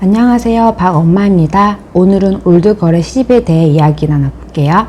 안녕하세요, 박엄마입니다. 오늘은 올드걸의 시집에 대해 이야기 나눠볼게요.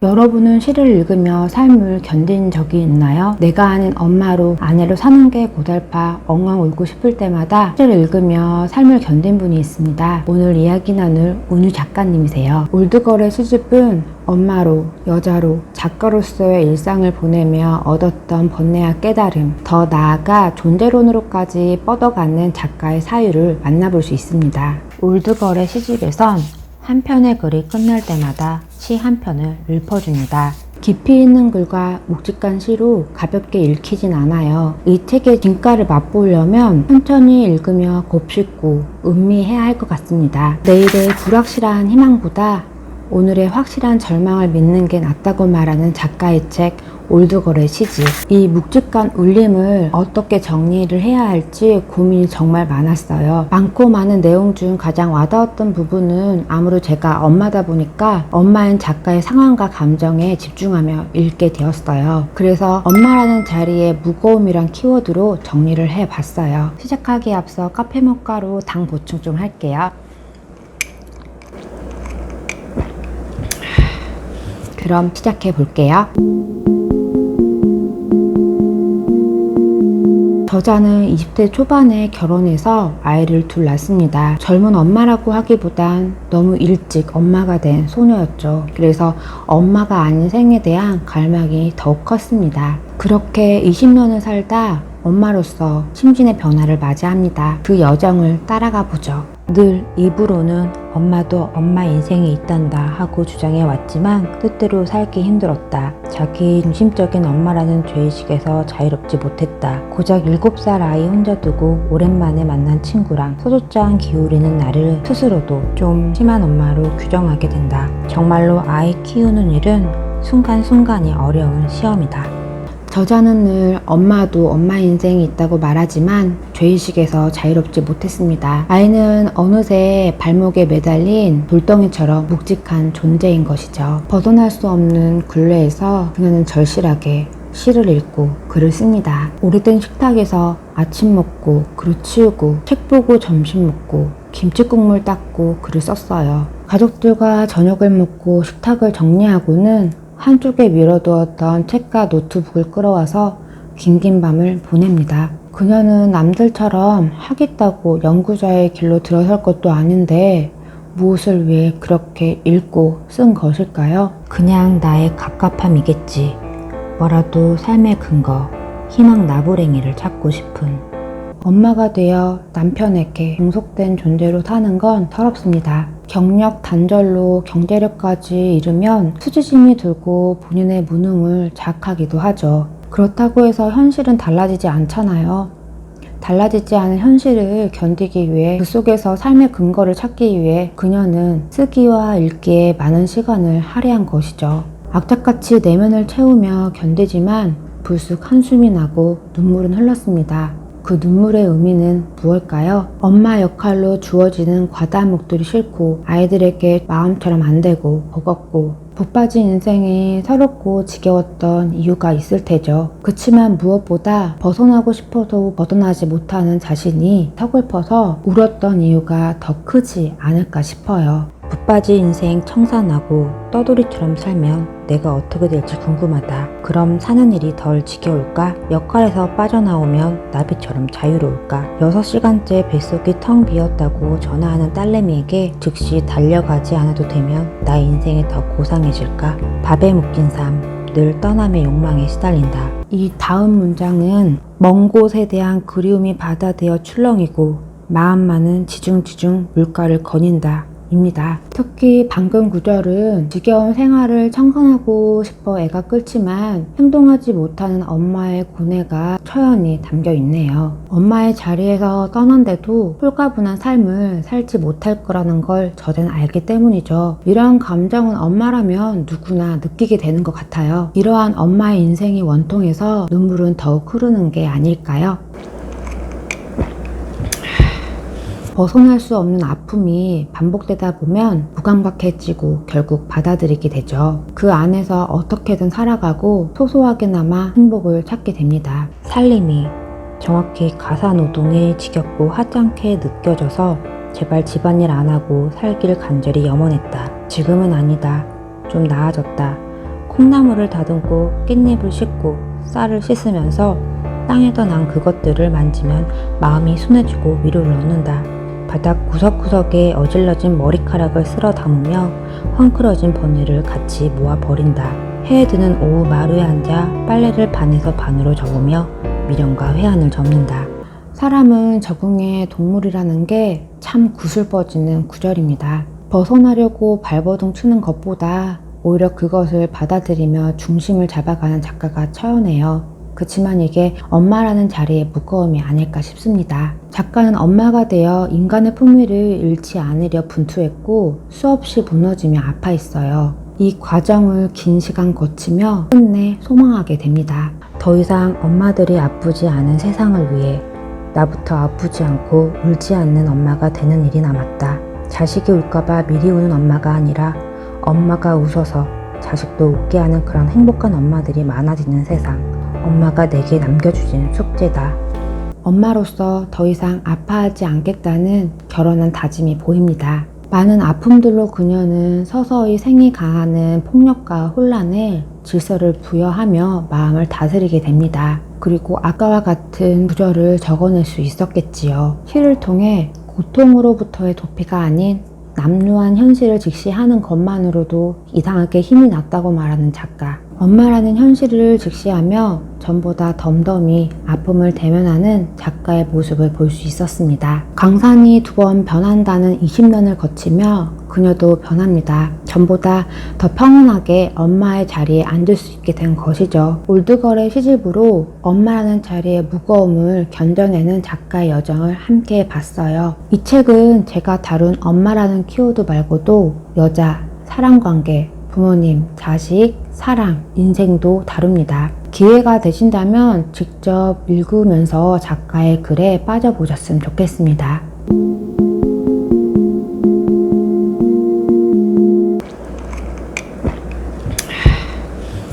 여러분은 시를 읽으며 삶을 견딘 적이 있나요? 내가 아닌 엄마로 아내로 사는 게 고달파 엉엉 울고 싶을 때마다 시를 읽으며 삶을 견딘 분이 있습니다. 오늘 이야기 나눌 은유 작가님이세요. 올드걸의 시집은 엄마로, 여자로, 작가로서의 일상을 보내며 얻었던 번뇌와 깨달음, 더 나아가 존재론으로까지 뻗어가는 작가의 사유를 만나볼 수 있습니다. 올드걸의 시집에선 한 편의 글이 끝날 때마다 시 한 편을 읊어줍니다. 깊이 있는 글과 묵직한 시로 가볍게 읽히진 않아요. 이 책의 진가를 맛보려면 천천히 읽으며 곱씹고 음미해야 할 것 같습니다. 내일의 불확실한 희망보다 오늘의 확실한 절망을 믿는 게 낫다고 말하는 작가의 책 올드걸의 시집. 이 묵직한 울림을 어떻게 정리를 해야 할지 고민이 정말 많았어요. 많고 많은 내용 중 가장 와닿았던 부분은 아무래도 제가 엄마다 보니까 엄마인 작가의 상황과 감정에 집중하며 읽게 되었어요. 그래서 엄마라는 자리에 무거움이란 키워드로 정리를 해봤어요. 시작하기에 앞서 카페모카로 당 보충 좀 할게요. 그럼 시작해 볼게요. 저자는 20대 초반에 결혼해서 아이를 둘 낳습니다. 젊은 엄마라고 하기보단 너무 일찍 엄마가 된 소녀였죠. 그래서 엄마가 아닌 생에 대한 갈망이 더욱 컸습니다. 그렇게 20년을 살다 엄마로서 심신의 변화를 맞이합니다. 그 여정을 따라가 보죠. 늘 입으로는 엄마도 엄마 인생이 있단다 하고 주장해 왔지만 뜻대로 살기 힘들었다. 자기 중심적인 엄마라는 죄의식에서 자유롭지 못했다. 고작 7살 아이 혼자 두고 오랜만에 만난 친구랑 소주잔 기울이는 나를 스스로도 좀 심한 엄마로 규정하게 된다. 정말로 아이 키우는 일은 순간순간이 어려운 시험이다. 저자는 늘 엄마도 엄마 인생이 있다고 말하지만 죄의식에서 자유롭지 못했습니다. 아이는 어느새 발목에 매달린 돌덩이처럼 묵직한 존재인 것이죠. 벗어날 수 없는 굴레에서 그녀는 절실하게 시를 읽고 글을 씁니다. 오래된 식탁에서 아침 먹고 글을 치우고 책 보고 점심 먹고 김치국물 닦고 글을 썼어요. 가족들과 저녁을 먹고 식탁을 정리하고는 한쪽에 밀어두었던 책과 노트북을 끌어와서 긴긴 밤을 보냅니다. 그녀는 남들처럼 하겠다고 연구자의 길로 들어설 것도 아닌데 무엇을 위해 그렇게 읽고 쓴 것일까요? 그냥 나의 갑갑함이겠지. 뭐라도 삶의 근거, 희망 나부랭이를 찾고 싶은. 엄마가 되어 남편에게 종속된 존재로 사는 건 서럽습니다. 경력 단절로 경제력까지 잃으면 수치심이 들고 본인의 무능을 자학하기도 하죠. 그렇다고 해서 현실은 달라지지 않잖아요. 달라지지 않은 현실을 견디기 위해 그 속에서 삶의 근거를 찾기 위해 그녀는 쓰기와 읽기에 많은 시간을 할애한 것이죠. 악착같이 내면을 채우며 견디지만 불쑥 한숨이 나고 눈물은 흘렀습니다. 그 눈물의 의미는 무엇일까요? 엄마 역할로 주어지는 과다한 몫들이 싫고 아이들에게 마음처럼 안 되고 버겁고 붓빠진 인생이 서럽고 지겨웠던 이유가 있을 테죠. 그치만 무엇보다 벗어나고 싶어도 벗어나지 못하는 자신이 서글퍼서 울었던 이유가 더 크지 않을까 싶어요. 붓빠진 인생 청산하고 떠돌이처럼 살면 내가 어떻게 될지 궁금하다. 그럼 사는 일이 덜 지겨울까? 역할에서 빠져나오면 나비처럼 자유로울까? 6시간째 뱃속이 텅 비었다고 전화하는 딸내미에게 즉시 달려가지 않아도 되면 나의 인생이 더 고상해질까? 밥에 묶인 삶, 늘 떠남의 욕망에 시달린다. 이 다음 문장은 먼 곳에 대한 그리움이 바다되어 출렁이고 마음만은 지중지중 물가를 거닌다. 입니다. 특히 방금 구절은 지겨운 생활을 청산하고 싶어 애가 끓지만 행동하지 못하는 엄마의 고뇌가 처연히 담겨 있네요. 엄마의 자리에서 떠난데도 홀가분한 삶을 살지 못할 거라는 걸 저자는 알기 때문이죠. 이러한 감정은 엄마라면 누구나 느끼게 되는 것 같아요. 이러한 엄마의 인생이 원통해서 눈물은 더욱 흐르는 게 아닐까요? 벗어날 수 없는 아픔이 반복되다 보면 무감각해지고 결국 받아들이게 되죠. 그 안에서 어떻게든 살아가고 소소하게나마 행복을 찾게 됩니다. 살림이 정확히 가사노동에 지겹고 하찮게 느껴져서 제발 집안일 안 하고 살길 간절히 염원했다. 지금은 아니다. 좀 나아졌다. 콩나물을 다듬고 깻잎을 씻고 쌀을 씻으면서 땅에서 난 그것들을 만지면 마음이 순해지고 위로를 얻는다. 바닥 구석구석에 어질러진 머리카락을 쓸어 담으며 헝클어진 버늘을 같이 모아 버린다. 해에 드는 오후 마루에 앉아 빨래를 반에서 반으로 접으며 미련과 회한을 접는다. 사람은 적응의 동물이라는 게 참 구슬퍼지는 구절입니다. 벗어나려고 발버둥 치는 것보다 오히려 그것을 받아들이며 중심을 잡아가는 작가가 처연해요. 그치만 이게 엄마라는 자리의 무거움이 아닐까 싶습니다. 작가는 엄마가 되어 인간의 품위를 잃지 않으려 분투했고 수없이 무너지며 아파했어요. 이 과정을 긴 시간 거치며 끝내 소망하게 됩니다. 더 이상 엄마들이 아프지 않은 세상을 위해 나부터 아프지 않고 울지 않는 엄마가 되는 일이 남았다. 자식이 울까봐 미리 우는 엄마가 아니라 엄마가 웃어서 자식도 웃게 하는 그런 행복한 엄마들이 많아지는 세상. 엄마가 내게 남겨주신 숙제다. 엄마로서 더 이상 아파하지 않겠다는 결연한 다짐이 보입니다. 많은 아픔들로 그녀는 서서히 생이 강하는 폭력과 혼란에 질서를 부여하며 마음을 다스리게 됩니다. 그리고 아까와 같은 구절을 적어낼 수 있었겠지요. 시를 통해 고통으로부터의 도피가 아닌 남루한 현실을 직시하는 것만으로도 이상하게 힘이 났다고 말하는 작가. 엄마라는 현실을 직시하며 전보다 덤덤히 아픔을 대면하는 작가의 모습을 볼 수 있었습니다. 강산이 두 번 변한다는 20년을 거치며 그녀도 변합니다. 전보다 더 평온하게 엄마의 자리에 앉을 수 있게 된 것이죠. 올드걸의 시집으로 엄마라는 자리의 무거움을 견뎌내는 작가의 여정을 함께 봤어요. 이 책은 제가 다룬 엄마라는 키워드 말고도 여자, 사랑관계, 부모님, 자식, 사랑, 인생도 다룹니다. 기회가 되신다면 직접 읽으면서 작가의 글에 빠져보셨으면 좋겠습니다.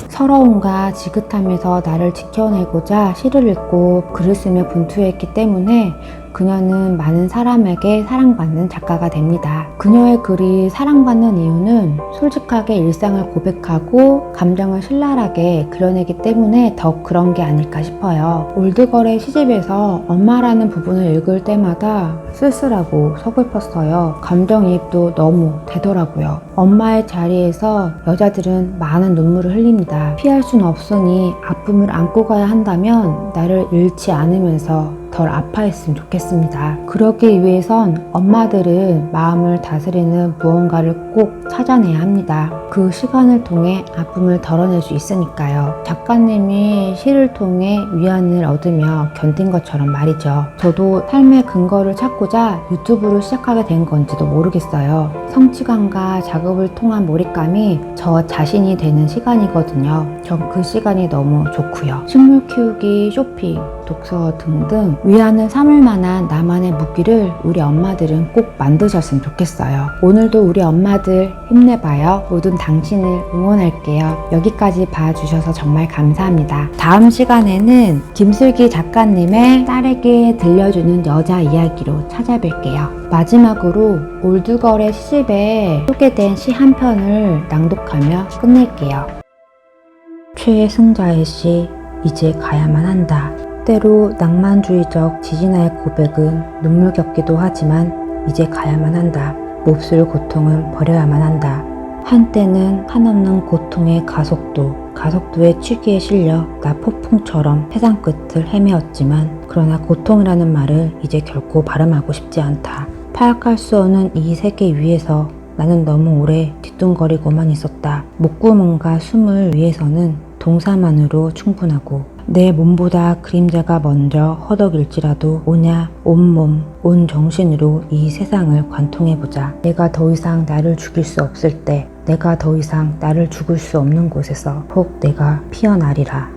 서러움과 지긋함에서 나를 지켜내고자 시를 읽고 글을 쓰며 분투했기 때문에 그녀는 많은 사람에게 사랑받는 작가가 됩니다. 그녀의 글이 사랑받는 이유는 솔직하게 일상을 고백하고 감정을 신랄하게 그려내기 때문에 더 그런 게 아닐까 싶어요. 올드걸의 시집에서 엄마라는 부분을 읽을 때마다 쓸쓸하고 서글펐어요. 감정이입도 너무 되더라고요. 엄마의 자리에서 여자들은 많은 눈물을 흘립니다. 피할 수는 없으니 아픔을 안고 가야 한다면 나를 잃지 않으면서 덜 아파했으면 좋겠습니다. 그러기 위해선 엄마들은 마음을 다스리는 무언가를 꼭 찾아내야 합니다. 그 시간을 통해 아픔을 덜어낼 수 있으니까요. 작가님이 시를 통해 위안을 얻으며 견딘 것처럼 말이죠. 저도 삶의 근거를 찾고자 유튜브를 시작하게 된 건지도 모르겠어요. 성취감과 작업을 통한 몰입감이 저 자신이 되는 시간이거든요. 전 그 시간이 너무 좋고요. 식물 키우기, 쇼핑, 독서 등등 위안을 삼을 만한 나만의 무기를 우리 엄마들은 꼭 만드셨으면 좋겠어요. 오늘도 우리 엄마들 힘내봐요. 모든 당신을 응원할게요. 여기까지 봐주셔서 정말 감사합니다. 다음 시간에는 김슬기 작가님의 딸에게 들려주는 여자 이야기로 찾아뵐게요. 마지막으로 올드걸의 시집에 소개된 시 한 편을 낭독하며 끝낼게요. 최승자의 시 이제 가야만 한다. 때로 낭만주의적 지진아의 고백은 눈물겹기도 하지만 이제 가야만 한다. 몹쓸 고통은 버려야만 한다. 한때는 한없는 고통의 가속도의 취기에 실려 나 폭풍처럼 세상 끝을 헤매었지만 그러나 고통이라는 말을 이제 결코 발음하고 싶지 않다. 파악할 수 없는 이 세계 위에서 나는 너무 오래 뒤뚱거리고만 있었다. 목구멍과 숨을 위해서는 동사만으로 충분하고 내 몸보다 그림자가 먼저 허덕일지라도 오냐 온몸 온 정신으로 이 세상을 관통해보자. 내가 더 이상 나를 죽일 수 없을 때, 내가 더 이상 나를 죽일 수 없는 곳에서 혹 내가 피어나리라.